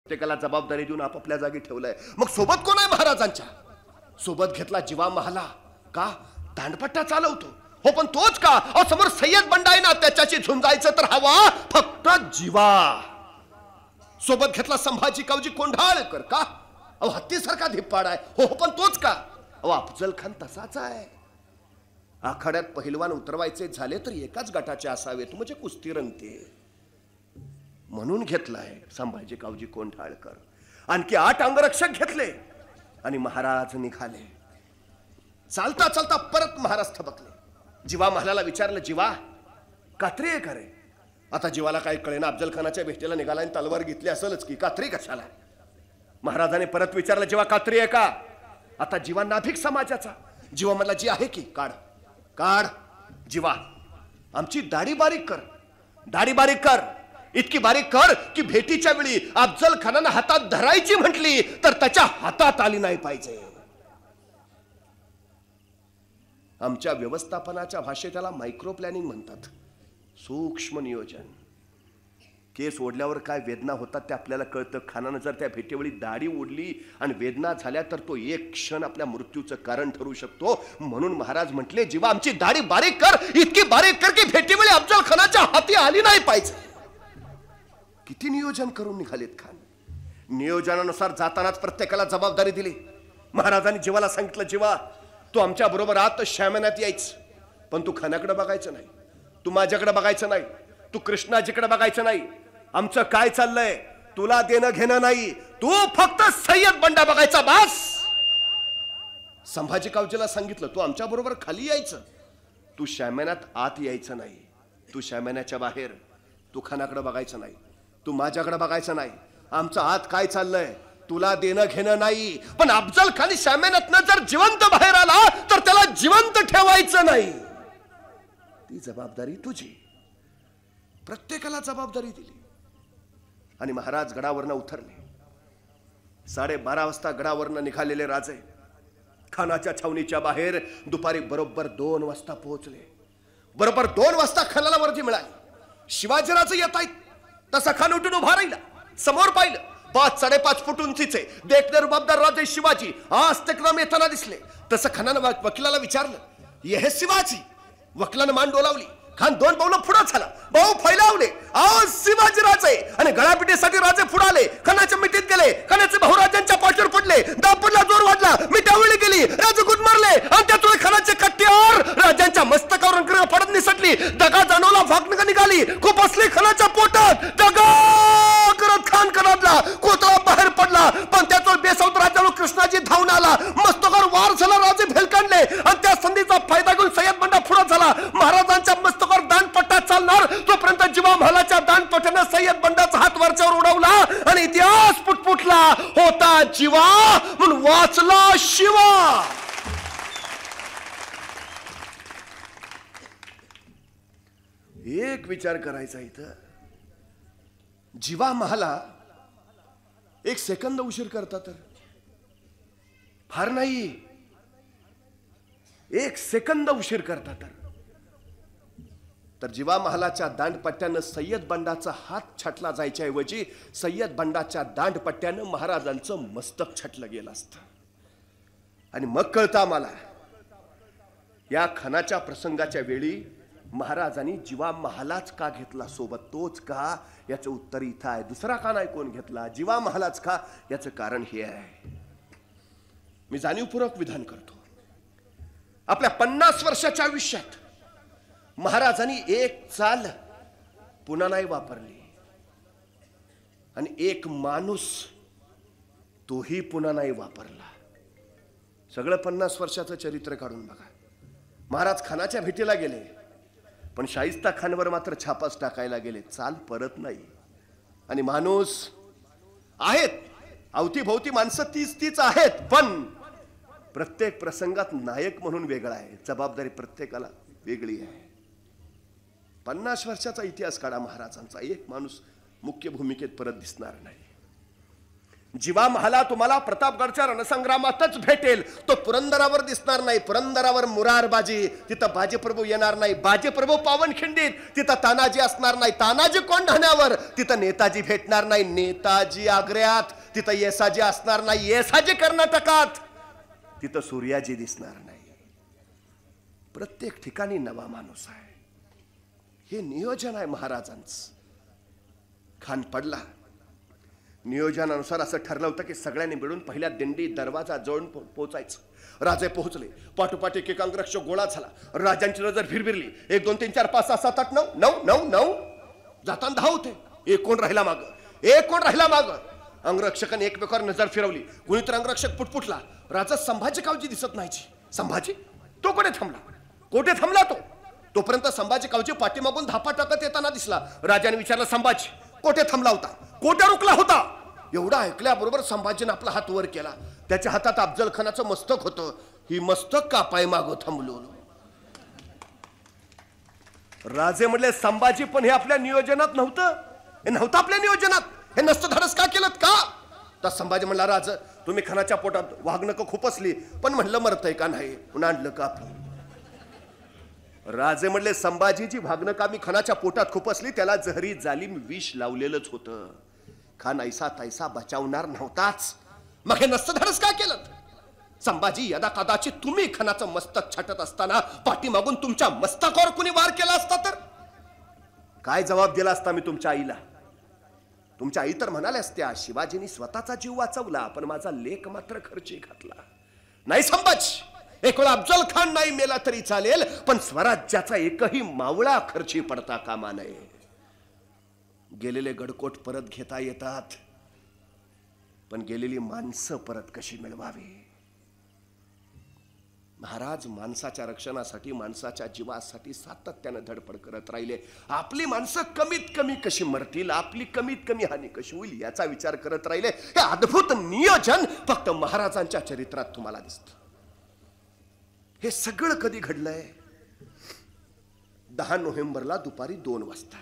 प्रत्येकाला जबाबदारी देऊन आपापल्या जागी ठेवलंय। मग सोबत कोण आहे महाराजांच्या? सोबत घेतला जिवा महाला का? दांडपट्टा चालवतो हो, पण तोच का? समोर सय्यद बंडा आहे ना, त्याच्याशी झुंजायचं तर हवा फक्त जिवा। सोबत घेतला संभाजी कावजी कोंढाळकर का? हत्तीसारखा धिप्पाड आहे हो, पण तोच का? अफजल खान तसाच आहे। आखाड्यात पहिलवान उतरवायचे झाले तर एकाच गटाचे असावेत, म्हणजे कुस्ती रंगते म्हणून घेतलाय संभाजी कावजी कोंढाळकर। आणखी 8 अंगरक्षक घेतले आणि महाराज निघाले। चालता चालता परत महाराज थबकले। जिवा महालाला विचारलं, जिवा कात्री आहे का रे? आता जीवाला काय कळेना, अफजल खानाच्या भेटीला निघाला आणि तलवार घेतली असेलच की, कात्री कशाला? महाराजाने परत विचारलं, जीवा कात्री आहे का? आता जीवा नाभिक समाजाचा। जीवा म्हणला, जी आहे की, काढ काढ। जीवा, आमची दाढी बारीक कर, दाढी बारीक कर, इतकी बारीक कर की भेटीच्या वेळी अफजल खानानं हातात धरायची म्हटली तर त्याच्या हातात आली नाही पाहिजे। आमच्या व्यवस्थापनाच्या भाषेत त्याला मायक्रो प्लॅनिंग म्हणतात, सूक्ष्म नियोजन। केस ओढल्यावर काय वेदना होतात ते आपल्याला कळतं। खानानं जर त्या भेटीवेळी दाढी ओढली आणि वेदना झाल्या तर तो एक क्षण आपल्या मृत्यूचं कारण ठरू शकतो। म्हणून महाराज म्हटले, जीवा आमची दाढी बारीक कर, इतकी बारीक कर की भेटीवेळी अफजल खानाच्या हाती आली नाही पाहिजे। किती नियोजन करून निघालेत खान। नियोजनानुसार जातानाच प्रत्येकाला जबाबदारी दिली। महाराजांनी जीवाला सांगितलं, जीवा तू आमच्या बरोबर आत श्यामनात यायचं, पण तू खानाकडे बघायचं नाही, तू माझ्याकडे बघायचं नाही, तू कृष्णाजीकडे बघायचं नाही। आमचं काय चाललंय तुला देणं घेणं नाही, तू फक्त सय्यद बंडा बघायचा बस। संभाजी कावजीला सांगितलं, तू आमच्या बरोबर खाली यायचं, तू श्यामनात आत यायचं नाही, तू श्यामनाच्या बाहेर, तू खानाकडे बघायचं नाही, तू माझ्याकडे बघायचं नाही। आमचं आत काय चाललंय तुला देणं घेणं नाही, पण अफजल खान शामेनातनं जर जिवंत बाहेर आला तर त्याला जिवंत ठेवायचं नाही। ती जबाबदारी तुझी। प्रत्येकाला जबाबदारी दिली आणि महाराज गडावरनं उतरले। 12:30 वाजता गडावरनं निघालेले राजे खानाच्या छावणीच्या बाहेर दुपारी बरोबर 2 वाजता पोहोचले। बरोबर 2 वाजता खानाला वर्दी मिळाली। शिवाजीराजे येत आहेत तसा खान उठून उभा राहिला। समोर पाहिलं 5-5.5 फूट उंचीचे देखणे रुबाबदार राजे शिवाजी आज तक्रम येताना दिसले। तसं खानानं वकिलाला विचारलं, ये हे शिवाजी? वकिलानं मान डोलावली। खान 2 पावलं पुढे झाला, भाऊ फैलावले, आज शिवाजी राजे आणि गळापिटीसाठी राजे पुढे आले। खानाच्या मिठीत गेले, खानाचे भाऊ राजांच्या पाठीवर पडले, दापूरला जोर वाढला, मिठावळी गेली, राजे गुदमरले आणि त्यातून खानाचे कट्ट्यावर राजांच्या मस्तकावर पडत निसटली। दगा जाणवला, फाकणं निघाली, खूप असली खानाच्या पोटात। दगा करत खान कनादला, कोतळा बाहेर पडला, पण त्यातून बेसावत राजानो कृष्णाजी धावून आला। मस्तकावर वार झाला, राजे भेलकांडले आणि त्या संधीचा फायदा घेऊन सय्यद बंडा पुढे झाला। महाराजांच्या मस्तकावर दांडपट्टा चालणार तोपर्यंत जीवा महालाच्या दांडपट्ट्यानं सय्यद बंडाचा हात वरच्यावर उडवला आणि इतिहास पुटपुटला। होता जीवा म्हणून वाचला शिवा। एक विचार करायचा इथं, जीवा महाला 1 सेकंद उशीर करता तर फार नाही, 1 सेकंद उशीर करता तर जीवा महालाच्या दांडपट्ट्यानं सय्यद बंडाचा हात छाटला जायच्या ऐवजी सय्यद बंडाच्या दांडपट्ट्यानं महाराजांचं मस्तक छाटलं गेलं असतं। आणि मग कळतं आम्हाला या खानाच्या प्रसंगाच्या वेळी महाराजांनी जीवा महालाच का घेतला सोबत, तोच का? याचं उत्तर इथं आहे। दुसरा का नाही कोण घेतला, जीवा महालाच का? याचं कारण हे आहे। मी जाणीवपूर्वक विधान करतो, आपल्या 50 वर्षाच्या आयुष्यात महाराजांनी एक चाल पुन्हा नाही वापरली आणि एक माणूस तोही पुन्हा नाही वापरला। सगळं 50 वर्षाचं चरित्र काढून बघा। महाराज खानाच्या भेटीला गेले, पण शाहिस्ता खानवर मात्र छापाच टाकायला गेले, चाल परत नाही। आणि माणूस आहेत, अवतीभोवती माणसं तीच आहेत, पण प्रत्येक प्रसंगात नायक म्हणून वेगळा आहे, जबाबदारी प्रत्येकाला वेगळी आहे। 50 वर्षाचा इतिहास काढा महाराजांचा, एक माणूस मुख्य भूमिकेत परत दिसणार नाही। जीवा महाला तुम्हाला प्रतापगडच्या रणसंग्रामातच भेटेल. तो पुरंदरावर दिसणार नाही. पुरंदरावर मुरारबाजी, तिथं बाजीप्रभू येणार नाही. बाजीप्रभू पावनखिंडीत, तिथं तानाजी असणार नाही. तानाजी कोंढाण्यावर, तिथं नेताजी भेटणार नाही. नेताजी आग्र्यात, तिथं येसाजी असणार नाही. येसाजी कर्नाटकात, तिथं सूर्याजी दिसणार नाही. प्रत्येक ठिकाणी नवा माणूस आहे. हे नियोजन आहे महाराजांचं. खान पडला. नियोजनानुसार असं ठरलं होतं की सगळ्यांनी मिळून पहिल्या दिंडी दरवाजा जवळ पोहोचायचं. राजे पोहोचले. पाठोपाठ एक अंगरक्षक गोळा झाला. राजांची नजर फिरविरली. 1 2 3 4 5 6 7 8 9 9 9 9 जाताना 10 होते. एक कोण राहिला माग, एक कोण राहिला माग. अंगरक्षकाने एकमेकावर नजर फिरवली. कुणीतरी अंगरक्षक पुटपुटला. राजा संभाजी कावजी दिसत नाही. संभाजी तो कोठे थांबला? कोठे थांबला तो? तोपर्यंत संभाजी कावजी पाठीमागून धापा टाकत येताना दिसला. राजाने विचारलं, संभाजी कोठे थांबला होता? कोठे रुकला होता? एवढा ऐकल्याबरोबर संभाजीने आपला हात वर केला. त्याच्या हातात अफजल खानाचं मस्तक होतं. ही मस्तक कापाय मागं थांबलो. राजे म्हणले, संभाजी पण हे आपल्या नियोजनात नव्हतं. हे नव्हतं आपल्या नियोजनात. हे नसतं धाडस का केलं का? तर संभाजी म्हणला, राज तुम्ही खानाच्या पोटात वाघनकं खुपसली, पण म्हणलं मरतय का नाही, म्हणून आणलं का आपण. राजे म्हणले, संभाजीची भागनका मी खानाच्या पोटात खुपसली, त्याला जहरी जालिम विष लावलेलंच होतं. खान ऐसा तैसा बचावणार नव्हताच. मग हे नसतं धाडस का केलं? संभाजी यदा कदाचित तुम्ही खानाचं मस्तक छाटत असताना पाठीमागून तुमच्या मस्तकावर कुणी वार केला असता तर काय जबाब दिला असता मी तुमच्या आईला? तुमच्या आई तर म्हणाल्या असत्या, शिवाजींनी स्वतःचा जीव वाचवला पण माझा लेक मात्र खर्ची घातला. नाही संभाजी, एक वेळा अफजल खान नाही मेला तरी चालेल, पण स्वराज्याचा एकही मावळा खर्ची पडता कामा नये. गेलेले गडकोट परत घेता येतात, पण गेलेली माणसं परत कशी मिळवावी? महाराज माणसाच्या रक्षणासाठी, माणसाच्या जीवासाठी सातत्याने धडपड करत राहिले. आपली माणसं कमीत कमी कशी मरतील, आपली कमीत कमी हानी कशी होईल याचा विचार करत राहिले. हे अद्भुत नियोजन फक्त महाराजांच्या चरित्रात तुम्हाला दिसतं. हे सगळं कधी घडलंय? 10 नोव्हेंबरला दुपारी 2 वाजता.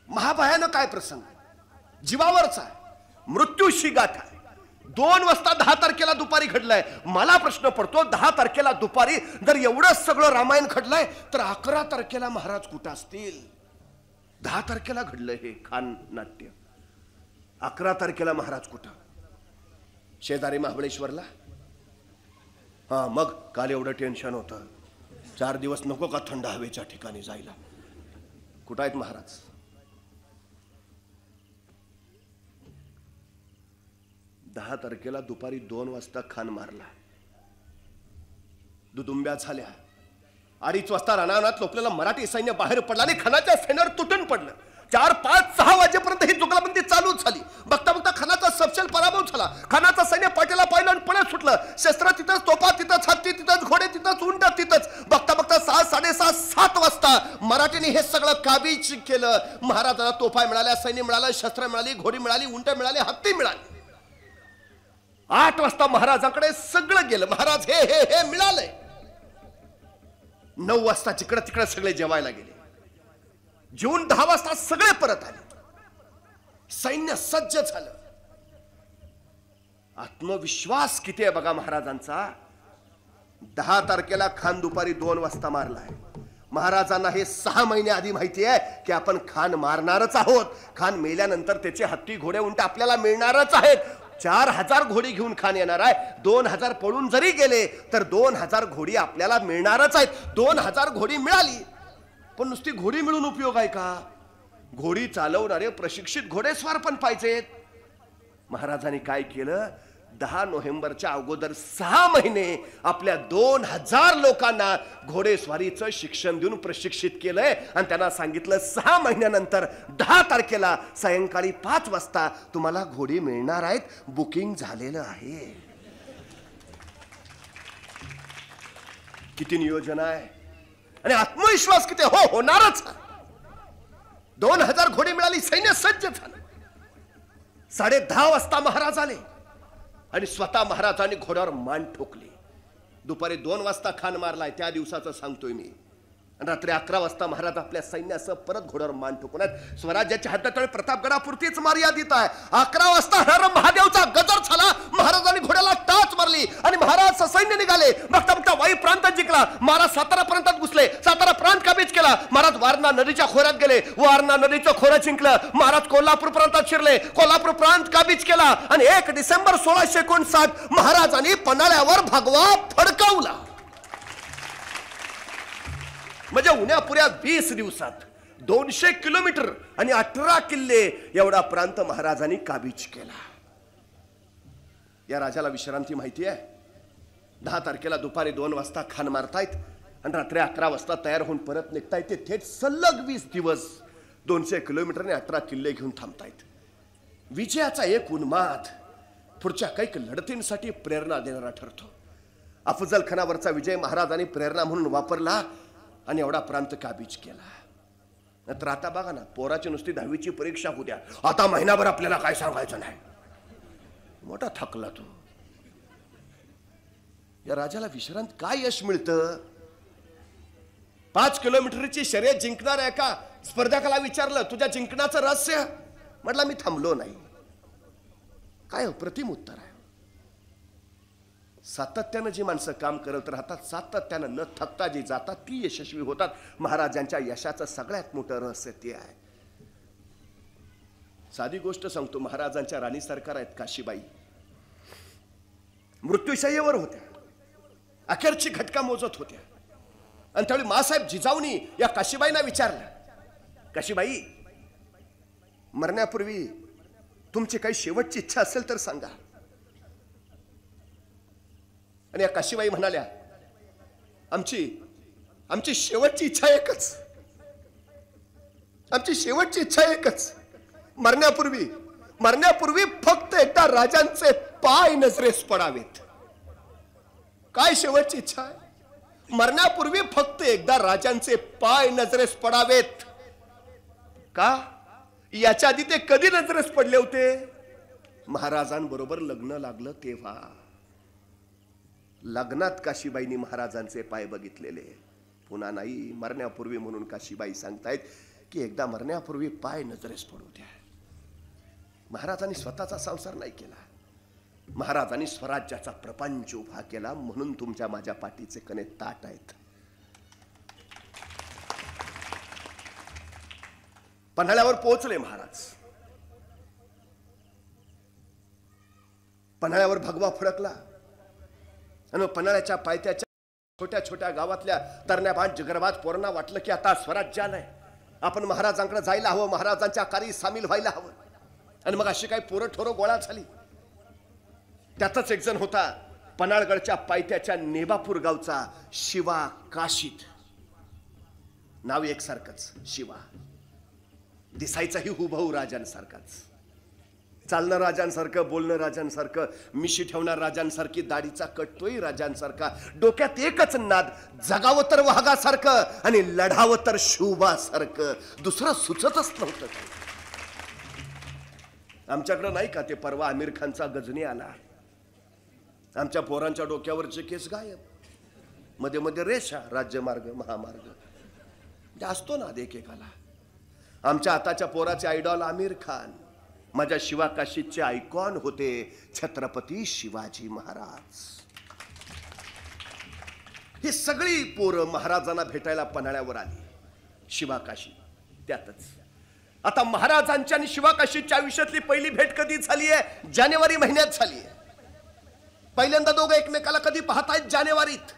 महाभयानक काय प्रसंग, जीवावरचा मृत्यूशी गाठा. 2 वाजता 10 तारखेला दुपारी घडलाय. मला प्रश्न पडतो, 10 तारखेला दुपारी जर एवढं सगळं रामायण घडलंय तर 11 तारखेला महाराज कुठं असतील? 10 तारखेला घडलंय हे खान नाट्य, 11 तारखेला महाराज कुठं? शेजारी महाबळेश्वरला. हा, मग काल एवढं टेन्शन होतं, 4 दिवस नको का थंड हवेच्या ठिकाणी जायला? कुठं आहेत महाराज? 10 तारखेला दुपारी 2 वाजता खान मारला. दुदुंब्या झाल्या. 2:30 वाजता रानावनात लोपलेलं मराठी सैन्य बाहेर पडला आणि खानाच्या सैन्यावर तुटून पडलं. 4, 5, 6 वाजेपर्यंत ही जुगलबंदी चालूच झाली. बघता बघता खानाचा सपशेल पराभव झाला. खानाचं सैन्य पाठीला पाहिलं आणि पळत सुटलं. शस्त्र तिथंच, तोफा तिथंच, हत्ती तिथंच, घोडे तिथंच, उंट तिथंच. बघता बघता 6, 6:30, 7 वाजता मराठीने हे सगळं काबीज केलं. महाराजांना तोफा मिळाल्या, सैन्य मिळालं, शस्त्र मिळाली, घोडी मिळाली, उंट मिळाली, हत्ती मिळाली. 8 वाजता महाराजांकडे सगळं गेलं. महाराज हे हे हे मिळालंय. 9 वाजता जिकडे तिकडे सगळे जेवायला गेले. जेवून 10 वाजता सगळे परत आले. सैन्य सज्ज झालं. आत्मविश्वास किती आहे बघा महाराजांचा. 10 तारखेला खान दुपारी 2 वाजता मारलाय. महाराजांना हे 6 महिने आधी माहिती आहे की आपण खान मारणारच आहोत. खान मेल्यानंतर त्याचे हत्ती, घोडे, उंट आपल्याला मिळणारच आहेत. 4000 घोडी घेऊन खान येणार आहे. 2000 पळून जरी गेले तर 2000 घोडी आपल्याला मिळणारच आहेत. 2000 घोडी मिळाली, पण नुसती घोडी मिळून उपयोग आहे का? घोडी चालवणारे प्रशिक्षित घोडेस्वार पण पाहिजेत. महाराजांनी काय केलं? 10 नोव्हेंबरच्या अगोदर 6 महिने आपल्या 2000 लोकांना घोडेस्वारीचं शिक्षण देऊन प्रशिक्षित केलंय आणि त्यांना सांगितलं 6 महिन्यानंतर 10 तारखेला सायंकाळी 5 वाजता तुम्हाला घोडी मिळणार आहेत. बुकिंग झालेलं आहे. किती नियोजन आहे आणि आत्मविश्वास किती. हो, होणारच. 2000 घोडी मिळाली, सैन्य सज्ज झालं. 10:30 वाजता महाराज आले आणि स्वतः महाराजांनी घोड्यावर मान ठोकली. दुपारी 2 वाजता खान मारलाय त्या दिवसाचं सांगतोय मी. रात्री 11 वाजता महाराज आपल्या सैन्यासह परत घोड्यावर मान ठोकून आहेत. स्वराज्याच्या हद्दीतळे प्रतापगडापुरतीच मर्यादित आहे. 11 वाजता हर महादेवचा गजर झाला. महाराजांनी घोड्याला टाच मारली आणि महाराज सैन्य निघाले. बघता बघता वाई प्रांत जिंकला. महाराज सातारा प्रांतात घुसले. सातारा प्रांत काबीज केला. महाराज वारणा नदीच्या खोऱ्यात गेले. वारणा नदीचं खोरं जिंकलं. महाराज कोल्हापूर प्रांतात शिरले. कोल्हापूर प्रांत काबीज केला आणि 1 डिसेंबर 1659 महाराजांनी पन्हाळ्यावर भगवा फडकावला. म्हणजे उन्हापुऱ्या 20 दिवसात 200 किलोमीटर आणि 18 किल्ले एवढा प्रांत महाराजांनी काबीज केला. या राजाला विश्रांती माहिती आहे. 10 तारखेला दुपारी 2 वाजता खान मारतायत आणि रात्री 11 वाजता तयार होऊन परत निघतायत. ते थेट सलग 20 दिवस 200 किलोमीटर आणि 18 किल्ले घेऊन थांबतायत. विजयाचा एक उन्माद पुढच्या काही लढतींसाठी प्रेरणा देणारा ठरतो. अफजल खानावरचा विजय महाराजांनी प्रेरणा म्हणून वापरला आणि एवढा प्रांत काबीज केला. तर आता बघा ना, पोराची नुसती 10वीची परीक्षा होऊ द्या, आता महिनाभर आपल्याला काय सांगायचं नाही. मोठा थकला तो. या राजाला विश्रांत काय यश मिळतं? 5 किलोमीटरची शर्यत जिंकणार एका स्पर्धकाला विचारलं, तुझ्या जिंकण्याचं रहस्य? म्हटलं, मी थांबलो नाही. काय अप्रतिम उत्तर आहे. सातत्यानं जी माणसं काम करत राहतात, सातत्यानं न थकता जी जातात, ती यशस्वी होतात. महाराजांच्या यशाचं सगळ्यात मोठं रहस्य ते आहे. साधी गोष्ट सांगतो. महाराजांच्या राणी सरकार आहेत काशीबाई, मृत्यूशय्येवर होत्या. अखेरची घटका मोजत होत्या आणि त्यावेळी मासाहेब जिजाऊनी या काशीबाईंना विचारलं, काशीबाई, मरण्यापूर्वी तुमची काही शेवटची इच्छा असेल तर सांगा. आणि या काशीबाई म्हणाल्या, आमची शेवटची इच्छा एकच, आमची शेवटची इच्छा एकच, मरण्यापूर्वी फक्त एकदा राजांचे पाय नजरेस पडावेत. काय शेवटची इच्छा आहे? मरण्यापूर्वी फक्त एकदा राजांचे पाय नजरेस पडावेत. का? याच्या आधी ते कधी नजरेस पडले होते? महाराजांबरोबर लग्न लागलं तेव्हा. लग्नात काशीबाईंनी महाराजांचे पाय बघितलेले, पुन्हा नाही. मरण्यापूर्वी म्हणून काशीबाई सांगतायत की एकदा मरण्यापूर्वी पाय नजरेस पडू द्या. महाराजांनी स्वतःचा संसार नाही केला, महाराजांनी स्वराज्याचा प्रपंच उभा केला. म्हणून तुमच्या माझ्या पाठीचे कणे ताट आहेत. पन्हाळ्यावर पोहोचले महाराज. पन्हाळ्यावर भगवा फडकला आणि पन्हाळ्याच्या पायथ्याच्या छोट्या छोट्या गावातल्या तरण्याबाज जिगरबाज पोरांना वाटलं की आता स्वराज्य आलंय, आपण महाराजांकडे जायला हवं, महाराजांच्या कार्यात सामील व्हायला हवं. आणि मग अशी काही पोरं ठोरं गोळा झाली. त्यातच एक जण होता पन्हाळगडच्या पायथ्याच्या नेबापूर गावचा शिवा काशीद. नाव एकसारखंच, शिवा. दिसायचाही हुबहू राजांसारखाच, चालणं राजांसारखं, बोलणं राजांसारखं, मिशी ठेवणार राजांसारखी, दाढीचा कट तोही राजांसारखा. डोक्यात एकच नाद, जगावं तर वाघासारखं आणि लढावं तर शुभासारखं. दुसरं सुचतच नव्हतं. आमच्याकडं नाही का ते परवा आमिर खानचा गजनी आला, आमच्या पोरांच्या डोक्यावरचे केस गायब, मध्ये मध्ये रेषा, राज्यमार्ग महामार्ग असतो ना एकेकाला. आमच्या आताच्या पोराचे आयडॉल आमिर खान, माझ्या शिवा काशीदचे आयकॉन होते छत्रपती शिवाजी महाराज. ही सगळी पोरं महाराजांना भेटायला पन्हाळ्यावर आली. शिवा काशी त्यातच. आता महाराजांच्या आणि शिवा काशीदच्या आयुष्यातली पहिली भेट कधी झाली आहे? जानेवारी महिन्यात झाली आहे. पहिल्यांदा दोघं एकमेकाला कधी पाहतायत? जानेवारीत.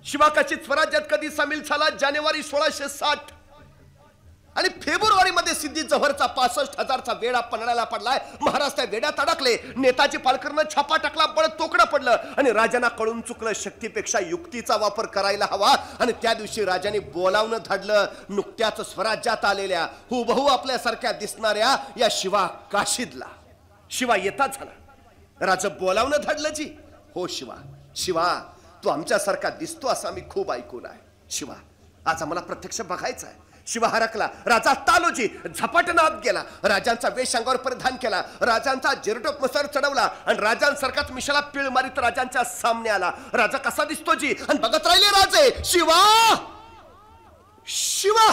शिवा काशीद स्वराज्यात कधी सामील झाला? जानेवारी 1660. आणि फेब्रुवारी मध्ये सिद्धी जव्हरचा 65,000चा वेढा पन्हाळ्याला पडलाय. महाराज त्या वेड्यात अडकले. नेताजी पालकरनं छापा टाकला, बळ तोकडं पडलं आणि राजांना कळून चुकलं, शक्तीपेक्षा युक्तीचा वापर करायला हवा. आणि त्या दिवशी राजांनी बोलावणं धाडलं नुकत्याच स्वराज्यात आलेल्या हुबहू आपल्यासारख्या दिसणाऱ्या या शिवा काशीदला. शिवा येतात झाला. राजा बोलावणं धाडलं जी. हो शिवा, शिवा तू आमच्यासारखा दिसतो असं आम्ही खूप ऐकून आहे. शिवा आज आम्हाला प्रत्यक्ष बघायचं आहे. शिवा हरकला. राजा तालोजी झपाट्यानं आत गेला. राजांचा वेश अंगावर परिधान केला. राजांचा जिरटोप मसर चढवला आणि राजांसारखाच मिशाला पीळ मारित राजांच्या सामने आला. राजा कसा दिसतो जी? आणि बघत राहिले राजे. शिवा शिवा.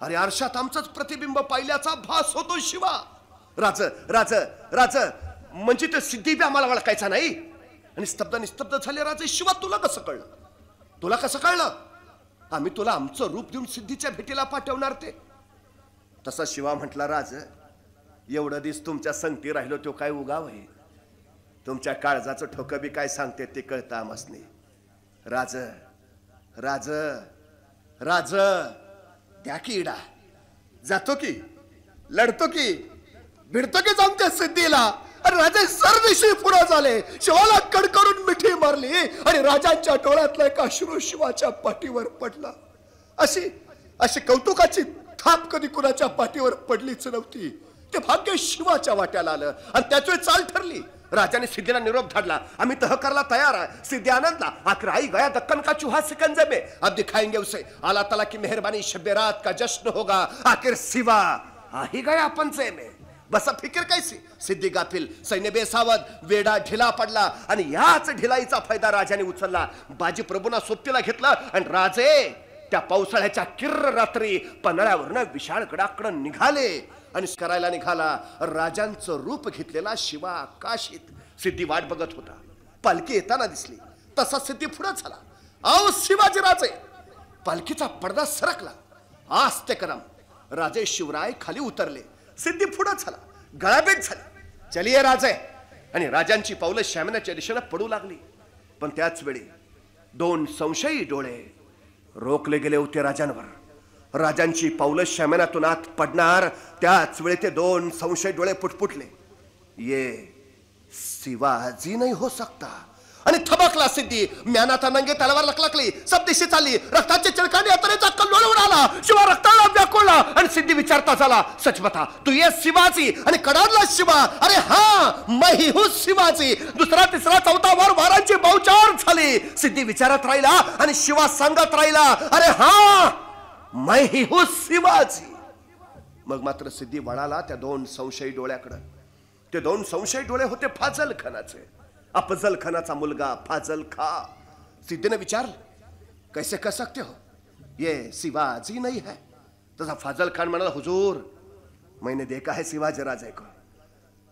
अरे आरशात आमचंच प्रतिबिंब पाहिल्याचा भास होतो शिवा. राज राज राज म्हणजे ते सिद्धी बी आम्हाला ओळखायचा नाही. आणि स्तब्ध निस्तब्ध झाले राजे. शिवा तुला कसं कळलं? तुला कसं कळलं? आम्ही तुला आमचं रूप देऊन सिद्धीच्या भेटीला पाठवणार ते. तसा शिवा म्हटला, राज एवढं दिस तुमच्या संगती राहिलो तो काय उगाव आहे? तुमच्या काळजाचं ठोकं बी काय सांगते ते कळतं आम्हासनी. राज राज राज द्या की इडा. जातो की, लढतो की, भिडतो की जाऊन त्या सिद्धीला. अरे राजे सरदिशी पुढे झाले. शिवाला कडकडून मिठी मारली आणि राजांच्या डोळ्यातला एक अश्रू शिवाच्या पाठीवर पडला. अशी अशी कौतुकाची थाप कधी कुणाच्या पाठीवर पडलीच नव्हती. ते भाग्य शिवाच्या वाट्याला आलं आणि त्याच वेळी चाल ठरली. राजाने सिद्धीला निरोप धाडला. आम्ही तह करायला तयार आहे. सिद्धी आनंदला. आखिर आई गया दक्कन का चूहा सिकंजे में, अब दिखाएंगे उसे अल्लाह ताला की मेहरबानी, शब रात का जश्न होगा. आखिर सिवा आ ही गया पंचे में. बसा फिकीर कैसी. सिद्धी गाफिल, सैन्य बेसावध, वेडा ढिला पडला आणि याच ढिलाईचा फायदा राजाने उचलला. बाजी प्रभूंना सोबतीला घेतलं आणि राजे त्या पावसाळ्याच्या किर्र रात्री पन्हाळ्यावरनं विशाळ गडाकडे निघाले. आणि करायला निघाला. राजांचं रूप घेतलेला शिवा आकाशित. सिद्धी वाट बघत होता. पालखी येताना दिसली तसा सिद्धी पुढे झाला. आओ शिवाजी राजे. पालखीचा पडदा सरकला. आस्ते करम राजे शिवराय खाली उतरले. सिद्धी पुढे झाला. गळाभेट झाली. चलिये राजे. आणि राजांची पावलं शामनाच्या दिशेने पडू लागली. पण त्याच वेळी दोन संशयी डोळे रोखले गेले होते राजांवर. राजांची पावलं शामनातून आत पडणार त्याच वेळी ते दोन संशयी डोळे पुटपुटले. ये शिवाजी नाही हो सकता. आणि थबकला सिद्धी. म्यानाता नंगे तलवार लकलकली. सब दिशे चालली. रक्ताची चिळकांडी यात्रेचा कल्लोळ उडाला. शिवा रक्ताला व्याकुळला आणि सिद्धी विचारता झाला, सच बता तू ये शिवाजी? आणि कडाडला शिवा, अरे हा मैं ही हूं शिवाजी. दुसरा तिसरा चौथा वार वारांची बहुचार झाली. सिद्धी विचारत राहिला आणि शिवा सांगत राहिला, अरे हा मैं ही हूं शिवाजी. मग मात्र सिद्धी वळाला त्या दोन संशयी डोळ्याकडे. ते दोन संशयी डोळे होते फाजल खानाचे. अफजल खानाचा मुलगा फाजल खा. सिद्धी ने विचारलं, कैसे कह सकते हो, ये शिवाजी नहीं है? तसा फाजल खान म्हणाला, हुजूर मैंने देखा है शिवाजी राजे को.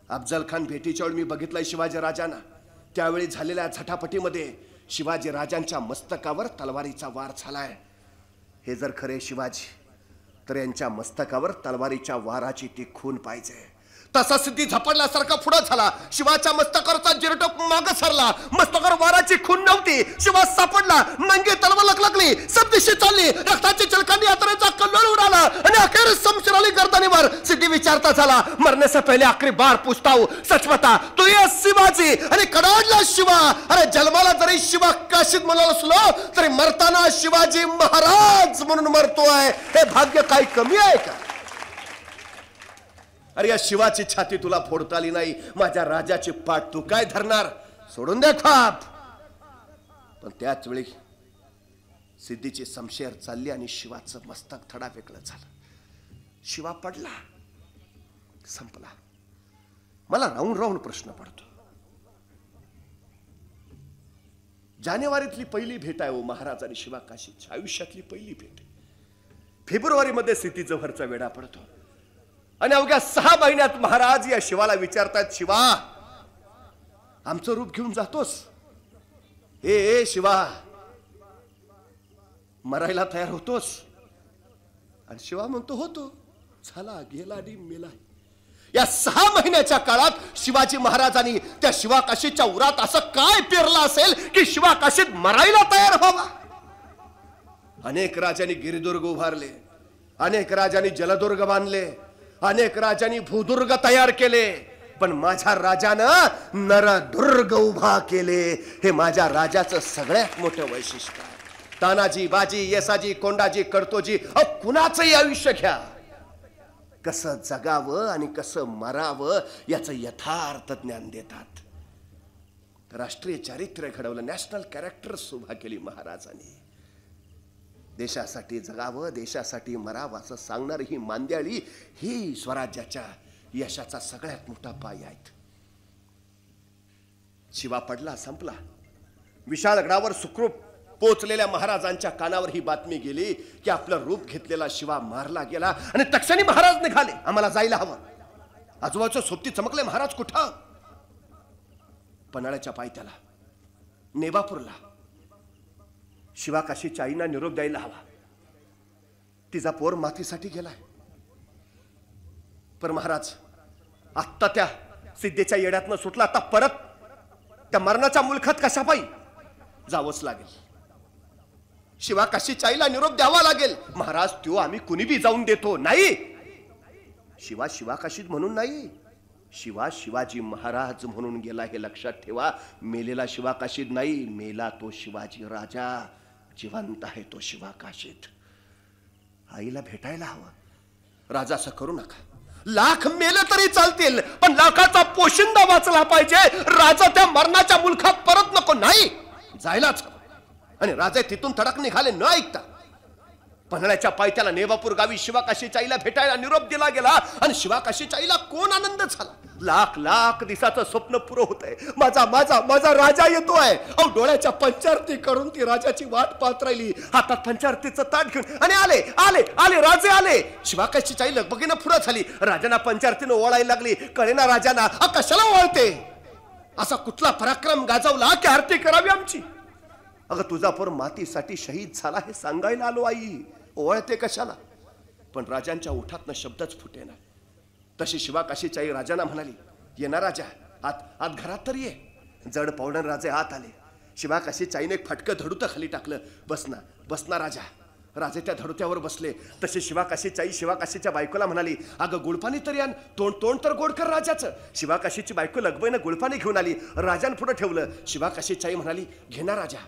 अफजल खान भेटीच्या वेळी मी बघितलंय शिवाजी राजांना. त्यावेळी झालेल्या झटापटीमध्ये शिवाजी राजांच्या मस्तकावर तलवारीचा वार झालाय. हे जर खरे शिवाजी तर यांच्या मस्तकावर तलवारीच्या वाराची ती खून पाहिजे. तसा सिद्धी झपडल्यासारखा पुढे झाला. शिवाच्या मस्तकावरचा जिरटोप मागे सरला. मस्तकावर वाराची खून नव्हती. शिवा सापडला. नंगी तलवार लकलकली. सब दिशे चालली. रक्ताची चिळकांडी यात्रेचा कल्लोळ उडाला आणि अखेर समशीर आली गर्दनीवर. सिद्धी विचारता झाला, मरने से पहले आखिरी बार पूछता हूं, सच बता तू ये शिवाजी? आणि कडाडला शिवा, अरे जन्माला जरी शिवा काशीत म्हणाला असलो तरी मरताना शिवाजी महाराज म्हणून मरतोय. हे भाग्य काही कमी आहे का? अरे या शिवाची छाती तुला फोडता आली नाही. माझ्या राजाची पाठ तू काय धरणार? सोडून दे खाप. पण त्याच वेळी सिद्धीची समशेर चालली आणि शिवाचं मस्तक थडा वेगळं झालं. शिवा पडला. संपला. मला राहून राहून प्रश्न पडतो. जानेवारीतली पहिली भेट आहे महाराज आणि शिवा काशीची. आयुष्यातली पहिली भेट. फेब्रुवारी मध्ये सिद्धी जव्हरचा वेढा पडतो आणि अवघ्या 6 महिन्यात महाराज या शिवाला विचारतात, शिवा आमचं रूप घेऊन जातोस? ए शिवा मरायला तयार होतोस? आणि शिवा म्हणतो, होतो. झाला गेला आणि मेला. या 6 महिन्याच्या काळात शिवाजी महाराजांनी त्या शिवा काशीच्या उरात असं काय पेरलं असेल की शिवा काशीत मरायला तयार व्हावा? अनेक राजांनी गिरिदुर्ग उभारले. अनेक राजांनी जलदुर्ग बांधले. अनेक राजांनी भूदुर्ग तयार केले. पण माझ्या राजानं नरदुर्ग उभा केले. हे माझ्या राजाचं सगळ्यात मोठं वैशिष्ट्य आहे. तानाजी, बाजी, येसाजी, कोंडाजी, कडतोजी, कुणाचंही आयुष्य घ्या, कसं जगावं आणि कसं मरावं याचं यथार्थ ज्ञान देतात. राष्ट्रीय चारित्र्य घडवलं. नॅशनल कॅरेक्टर्स उभा केली महाराजांनी. देशासाठी जगावं, देशासाठी मरावं असं सांगणारी ही मांद्याळी ही स्वराज्याच्या यशाचा सगळ्यात मोठा पाय आहेत. शिवा पडला, संपला. विशाळ गडावर सुखरूप पोचलेल्या महाराजांच्या कानावर ही बातमी गेली की आपलं रूप घेतलेला शिवा मारला गेला आणि तक्षणी महाराज निघाले, आम्हाला जायला हवं. आजोबाचं सोबती चमकले. महाराज कुठं? पन्हाळ्याच्या पायथ्याला, नेबापूरला. शिवा काशीच्या आईना निरोप द्यायला हवा. तिचा पोर मातीसाठी गेलाय. पर महाराज आत्ता त्या सिद्धेच्या येड्यातनं सुटला, आता परत त्या मरणाच्या मुलखात कशा पायी जावंच लागेल. शिवा काशीच्या आईला निरोप द्यावा लागेल. महाराज त्यो आम्ही कुणी बी जाऊन देतो. नाही, शिवा शिवा काशीत म्हणून नाही, शिवा शिवाजी महाराज म्हणून गेला हे लक्षात ठेवा. मेलेला शिवा काशीत नाही, मेला तो शिवाजी राजा. जिवंत आहे तो शिवा काशीत. आईला भेटायला हवं. राजा असं करू नका. लाख मेले तरी चालतील, पण लाखाचा पोशिंदा वाचला पाहिजे. राजा त्या मरणाच्या मुलखात परत नको. नाही, जायलाच हवं. आणि राजा तिथून तडक निघाले न ऐकता. पन्हाळ्याच्या पायथ्याला नेबापूर गावी शिवा काशीच्या आईला भेटायला निरोप दिला गेला. आणि शिवा काशीच्या आईला कोण आनंद झाला. लाख लाख दिवसाचं स्वप्न पुरं होत आहे. माझा माझा माझा राजा येतोय. अहो, डोळ्याच्या पंचारती करून ती राजाची वाट पाहत राहिली. हातात पंचारतीचं ताट घेऊन. आणि आले आले आले राजे आले. शिवा काशीच्या आई लगबगीनं पुढं झाली. राजांना पंचारतीनं ओळायला लागली. कळेना राजांना कशाला ओळते. असा कुठला पराक्रम गाजवला की आरती करावी आमची. अगं तुझा पोर मातीसाठी शहीद झाला हे सांगायला आलो आई. ओळते कशाला. पण राजांच्या ओठातनं शब्दच फुटेना. तशी शिवा काशीच्या आई राजांना म्हणाली, ये ना राजा, आत आत घरात तर ये. जड पावडण राजे आत आले. शिवा काशीच्या आईने एक फटकं धडूतं खाली टाकलं. बसना बसना राजा. राजे त्या धडुत्यावर बसले. तशी शिवा काशीच्या आई शिवा काशीच्या बायकोला म्हणाली, अगं गुळपाणी तरी आण. तोंड तोंड तर गोड कर राजाचं. शिवा काशीची बायको लगबईनं गुळपाणी घेऊन आली. राजांपुढे ठेवलं. शिवा काशीच्या आई म्हणाली, घे ना राजा,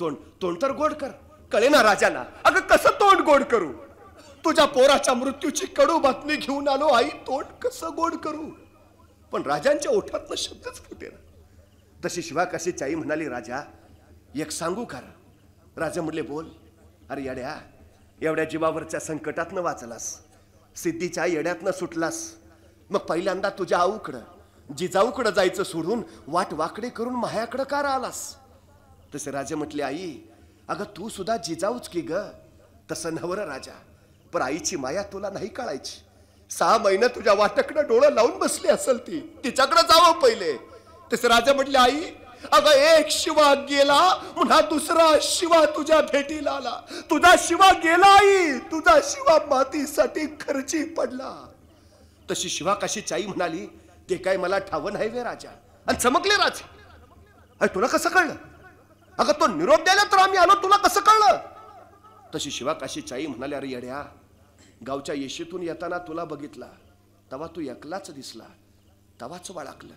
तोंड तोंड तर गोड कर. कळेना राजाला. अगं कसं तोंड गोड करू. तुझ्या पोराच्या मृत्यूची कडू बातमी घेऊन आलो आई. तोंड कसं गोड करू. पण राजांच्या ओठातनं शब्दच फुटेना. तशी शिवा काशीची आई म्हणाली, राजा एक सांगू का. राजा म्हटले, बोल. अरे येड्या, एवढ्या जीवावरच्या संकटातनं वाचलास, सिद्धीच्या येड्यातनं सुटलास, मग पहिल्यांदा तुझ्या आऊकडं जिजाऊकडं जायचं सोडून वाट वाकडे करून मायाकडं का राहिलास. तसे राजे म्हटले, आई अगं तू सुद्धा जिजाऊच की ग. तसं नवर राजा, पण आईची माया तुला नाही कळायची. 6 महिने तुझ्या वाटकडं डोळं लावून बसली असेल ती. तिच्याकडे जावं पहिले. तसे राजा म्हटले, आई अगं एक शिवा गेला पुन्हा दुसरा शिवा तुझ्या भेटीला आला. तुझा शिवा गेला आई. तुझा शिवा मातीसाठी खर्ची पडला. तशी शिवा काशीची आई म्हणाली, ते काय मला ठाव नाही वे राजा. आणि चमकले राजे. अरे तुला कसं कळलं. अगं तो निरोप द्यायला तर आम्ही आलो, तुला कसं कळलं. तशी शिवा काशीची आई म्हणाली, अरे येड्या, गावच्या येशीतून येताना तुला बघितला, तेव्हा तू एकलाच दिसला, तवाच वळखलं.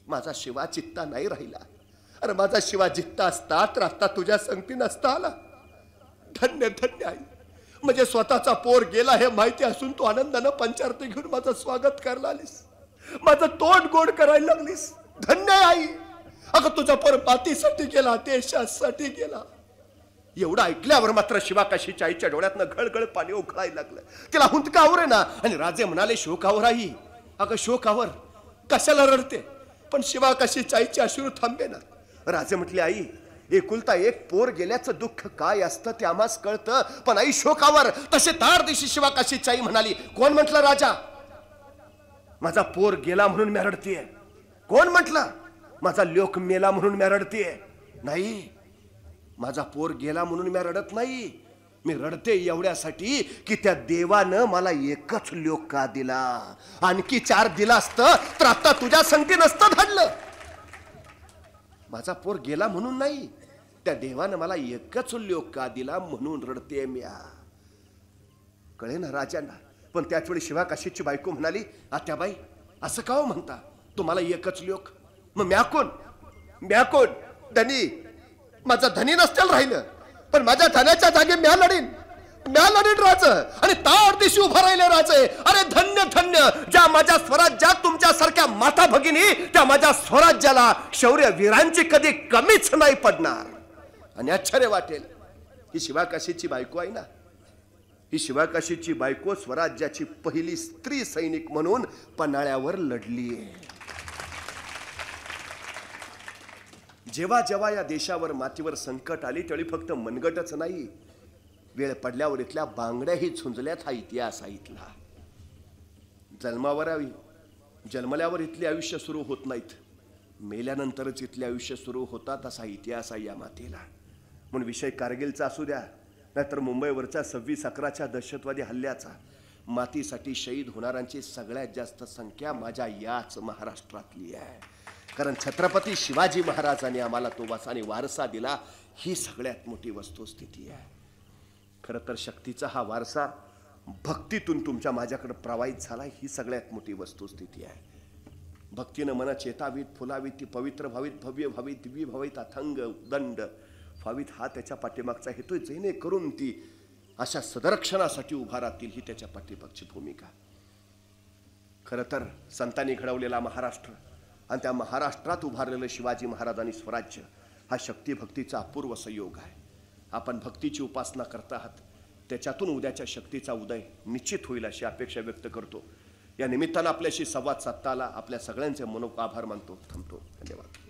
माझा शिवा चित्ता नाही राहिला. अरे माझा शिवा जित्ता असता तर आता तुझ्या संगती नसता आला. धन्य धन्य आई. म्हणजे स्वतःचा पोर गेला हे माहिती असून तू आनंदानं पंचारती घेऊन माझं स्वागत करायला आलीस, माझं तोंड गोड करायला लागलीस. धन्य आई. अगं तुझा पोर मातीसाठी गेला, देशासाठी गेला. एवढं ऐकल्यावर मात्र शिवा काशीच्या आईच्या डोळ्यातनं घळघळ पाणी उकळायला लागलं. तिला हुंदकावर आहे ना. आणि राजे म्हणाले, शोकावर आई. अगं शोकावर कशाला रडते. पण शिवा काशीच्या आईचे अश्रू थांबे ना. राजे म्हटले, आई एकुलता एक पोर गेल्याचं दुःख काय असतं ते आम्हास कळतं, पण आई शोकावर. तसे तार दिवशी शिवा काशीची आई म्हणाली, कोण म्हटलं राजा माझा पोर गेला म्हणून मी रडतीये. कोण म्हटलं माझा लोक मेला म्हणून मी रडतीये. नाही, माझा पोर गेला म्हणून मी रडत नाही. मी रडते एवढ्यासाठी की त्या देवानं मला एकच लोक का दिला. आणखी 4 दिला असतं तर आता तुझ्या संगती नसतं धाडलं. माझा पोर गेला म्हणून नाही, त्या देवानं मला एकच लोक का दिला म्हणून रडते म्या. कळे ना राजांना. पण त्याच वेळी शिवा काशीची बायको म्हणाली, आत्याबाई असं का हो म्हणता. तुम्हाला एकच लोक, मग म्या कोण. म्या कोण. धनी. माझा धनी नसतील राहिलं, पण माझ्या धनाच्या जागी म्या लढीन राज. आणि तार दिशी उभा राहिले राजे. अरे धन्य धन्य. ज्या माझ्या स्वराज्यात तुमच्यासारख्या माता भगिनी, त्या माझ्या स्वराज्याला शौर्य वीरांची कधी कमीच नाही पडणार. आणि आश्चर्य वाटेल, ही शिवा काशीची बायको आहे ना. ही शिवा काशीची बायको स्वराज्याची पहिली स्त्री सैनिक म्हणून पन्हाळ्यावर लढलीये. जेव्हा जेव्हा या देशावर मातीवर संकट आली त्यावेळी फक्त मनगटच नाही, वेळ पडल्यावर इथल्या बांगड्याही झुंजल्यात हा इतिहास आहे इथला. जन्मल्यावर इथले आयुष्य सुरू होत नाहीत, मेल्यानंतरच इथले आयुष्य सुरू होतात असा इतिहास आहे या मातेला. म्हणून विषय कारगिलचा असू द्या, नाहीतर मुंबईवरच्या 26/11च्या दहशतवादी हल्ल्याचा, मातीसाठी शहीद होणाऱ्यांची सगळ्यात जास्त संख्या माझ्या याच महाराष्ट्रातली आहे. कारण छत्रपती शिवाजी महाराजांनी आम्हाला तो आणि वारसा दिला, ही सगळ्यात मोठी वस्तुस्थिती आहे. खरं तर शक्तीचा हा वारसा भक्तीतून तुमच्या माझ्याकडे प्रवाहित झाला, ही सगळ्यात मोठी वस्तुस्थिती आहे. भक्तीनं मन चेतावीत, फुलावीत, ती पवित्र भावीत, भव्य भावीत, दिव्य भावीत, अथंग दंड व्हावीत, हा त्याच्या पाठीमागचा हेतू, जेणेकरून ती अशा सदरक्षणासाठी उभा राहतील, ही त्याच्या पाठीमागची भूमिका. खरं तर संतांनी घडवलेला महाराष्ट्र आणि त्या महाराष्ट्रात उभारलेलं शिवाजी महाराज आणि स्वराज्य हा शक्तिभक्तीचा अपूर्व संयोग आहे. आपण भक्तीची उपासना करत आहात, त्याच्यातून उद्याच्या शक्तीचा उदय निश्चित होईल अशी अपेक्षा व्यक्त करतो. या निमित्तानं आपल्याशी संवाद साधता आला, आपल्या सगळ्यांचे मनोभाव आभार मानतो. थांबतो. धन्यवाद.